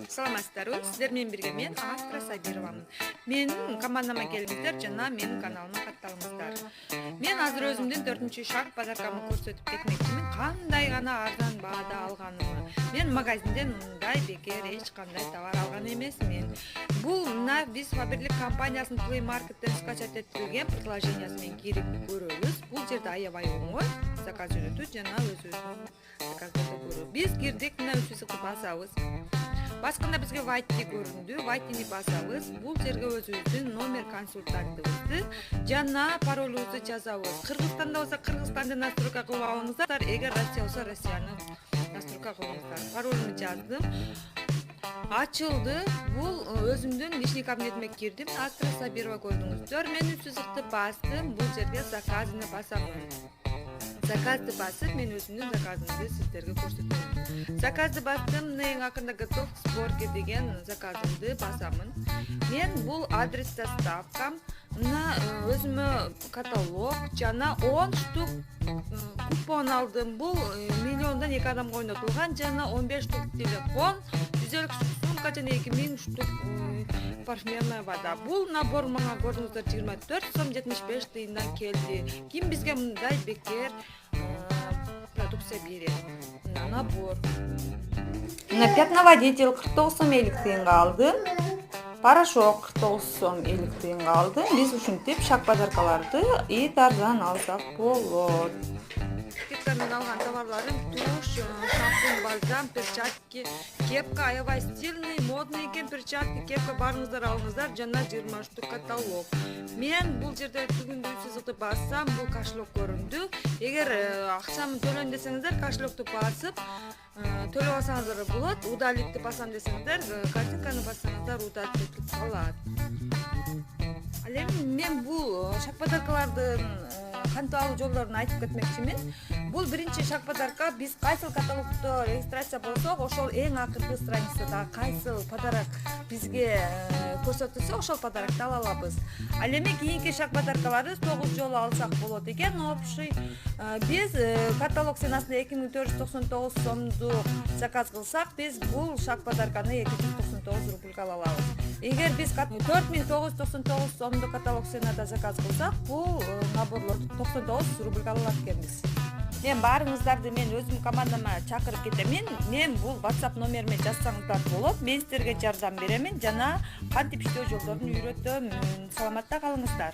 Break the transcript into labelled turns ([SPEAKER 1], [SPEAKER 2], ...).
[SPEAKER 1] Саламатсыздарбы, сиздер менен бирге мен Астра Сабировамын. Менин командама келиңиздер жана менин каналыма катталыңыздар. Мен азыр өзүмдүн 4-чү шаг подаркамды көрсөтүп кетмекчимин. Кандай гана арзан баада алганымды. Мен магазинден мындай бекер эч кандай товар алган эмесмин. Бул мына биз Фаберлик компаниясынын Play Market'тен скачать этилген приложениясы менен кирип көрөбүз. Бул жерде аябай оңой заказ жүрөтүп жана өзүбүздүн заказдарды көрөбүз. Биз кирдик, мына үчүсүкты басабыз. Басканда бизге Вайти көрүндү. Вайтини басабыз. Бул жерге өзүбүздүн номер консультантыбызды жана паролубузду жазабыз. Кыргызстанда болсо Кыргызстанды настройка кылып алыңыздар. Эгер Россия болсо Россияны настройка кылыңыздар. Паролумду жаздым. Ачылды. Бул өзүмдүн личный кабинетиме кирдим. Астра Сабирова көрдүңүздөр. Мен үчүсүктү бастым. Бул жерге заказыны басамын. Заказды басып, мен өзүмдүн заказымды сиздерге көрсөтөм. Заказды бастым, эң акырында готов к сборке деген заказымды басамын. Мен бул адрес доставкам, мына өзүмө каталог жана 10 штук купон алдым. Бул миллиондон 2 адамга ойнотулган жана 15 штук телефон, 150 штук сумка жана 2000 штук парфюмерная вода. Бул набор мага көрдүңүздөр 24 сом 75 тыйындан келди. Ким бизге мындай бекер продукция берет? Набор. Пятноводитель 49 сом 50 тыйынга алдым. Порошок 49 сом 50 тыйынга алдым. Биз ушинтип шаг подаркаларды арзан алсак болот. Скидкамен алган товарларым туш, шампунь, бальзам, перчатки, кепка, аябай стильный, модный экен перчатки, кепка барыңыздар алыңыздар, жана 20 штук каталог. Мен бул жерде түгүндү сызыкты бассам, бул кошелек көрүндү. Эгер акчамды төлөйүн десеңиздер, кошелекту басып, төлөп алсаңыздар болот. Удалитти басам десеңиздер, картинканы бассаңыздар удалит этилип калат. Ал эми мен бул шаг подаркалардын кантип алуу жолдорун айтып кетмекчимин. Бул биринчи шаг подарка. Биз кайсыл каталогдо регистрация болсок, ошол эң акыркы страницада кайсыл подарок бизге көрсөтүлсө, ошол подарокду ала алабыз. Ал эми кийинки шаг подаркаларды 9 жолу алсак болот экен. Общий биз каталог ценасында 2499 сомду заказ кылсак, биз бул шаг подарканы 299 рубльга ала алабыз. Эгер биз 4999 сомду каталог ценада заказ кылсак, бул наборлорду 99 рубльга ала алат экенбиз. Мен баарыңыздарды мен өзүм командама чакырып кетемин. Мен бул WhatsApp номериме жазсаңыздар болот. Мен сиздерге жардам беремин жана кантип иштөө жолдорун үйрөтөм. Саламатта калыңыздар.